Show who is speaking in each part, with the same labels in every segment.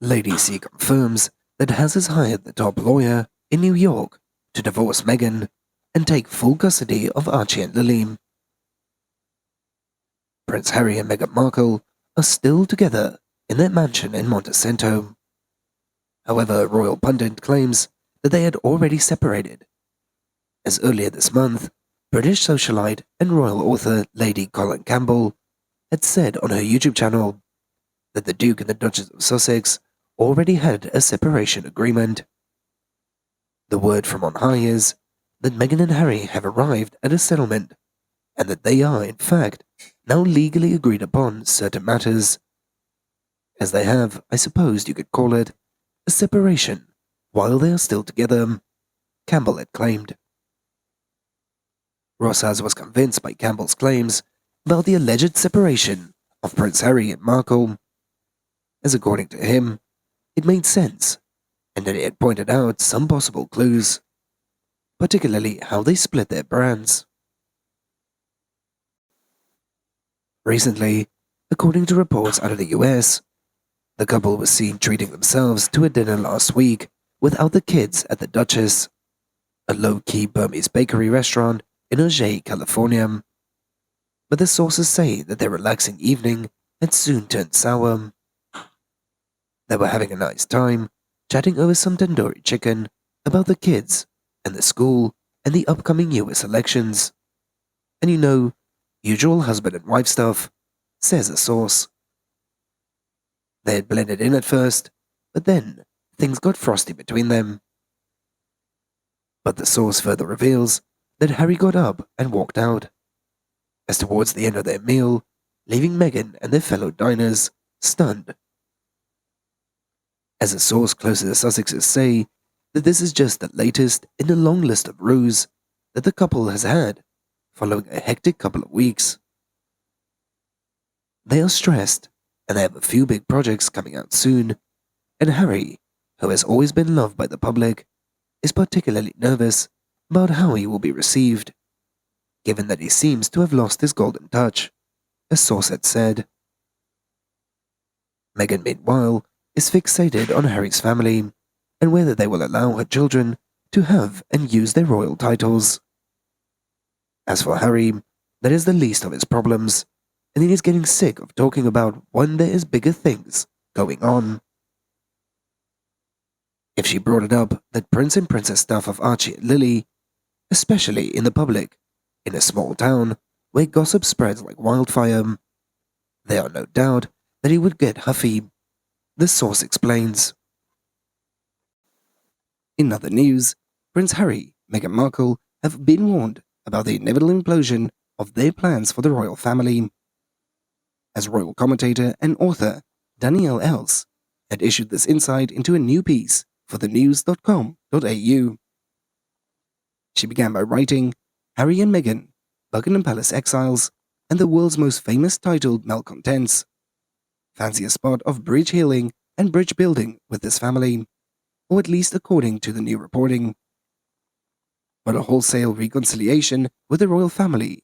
Speaker 1: Lady C confirms that has hired the top lawyer in New York to divorce Meghan and take full custody of Archie and Lili. Prince Harry and Meghan Markle are still together in their mansion in Montecito. However, a royal pundit claims that they had already separated, as earlier this month, British socialite and royal author Lady Colin Campbell had said on her YouTube channel that the Duke and the Duchess of Sussex already had a separation agreement. The word from on high is that Meghan and Harry have arrived at a settlement, and that they are, in fact, now legally agreed upon certain matters. As they have, I suppose you could call it, a separation while they are still together, Campbell had claimed. Rossaz was convinced by Campbell's claims about the alleged separation of Prince Harry and Markle, as according to him, it made sense, and that he had pointed out some possible clues, particularly how they split their brands. Recently, according to reports out of the US, the couple was seen treating themselves to a dinner last week without the kids at the Duchess, a low-key Burmese bakery restaurant in Archie, California. But the sources say that their relaxing evening had soon turned sour. They were having a nice time, chatting over some tandoori chicken, about the kids, and the school, and the upcoming US elections. And usual husband and wife stuff, says a source. They had blended in at first, but then things got frosty between them. But the source further reveals that Harry got up and walked out, as towards the end of their meal, leaving Meghan and their fellow diners stunned. As a source close to the Sussexes say that this is just the latest in a long list of ruse that the couple has had following a hectic couple of weeks. They are stressed, and they have a few big projects coming out soon, and Harry, who has always been loved by the public, is particularly nervous about how he will be received, given that he seems to have lost his golden touch, a source had said. Meghan, meanwhile, is fixated on Harry's family and whether they will allow her children to have and use their royal titles. As for Harry, that is the least of his problems, and he is getting sick of talking about when there is bigger things going on. If she brought it up that Prince and Princess stuff of Archie and Lili, especially in the public, in a small town where gossip spreads like wildfire, there are no doubt that he would get huffy, the source explains. In other news, Prince Harry, Meghan Markle have been warned about the inevitable implosion of their plans for the royal family, as royal commentator and author Danielle Else had issued this insight into a new piece for thenews.com.au. She began by writing, Harry and Meghan, Buckingham Palace exiles, and the world's most famous titled malcontents. Fancy a spot of bridge healing and bridge building with this family, or at least according to the new reporting. But a wholesale reconciliation with the royal family?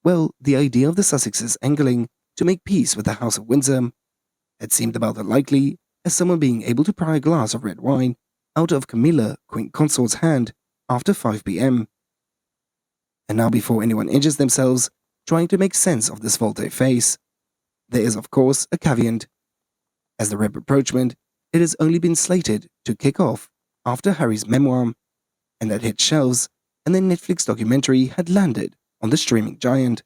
Speaker 1: Well, the idea of the Sussexes angling to make peace with the House of Windsor had seemed about as likely as someone being able to pry a glass of red wine out of Camilla, Queen Consort's hand after 5 p.m. And now, before anyone injures themselves trying to make sense of this volte-face, there is of course a caveat. As the red rapprochement, it has only been slated to kick off after Harry's memoir, and had hit shelves, and the Netflix documentary had landed on the streaming giant.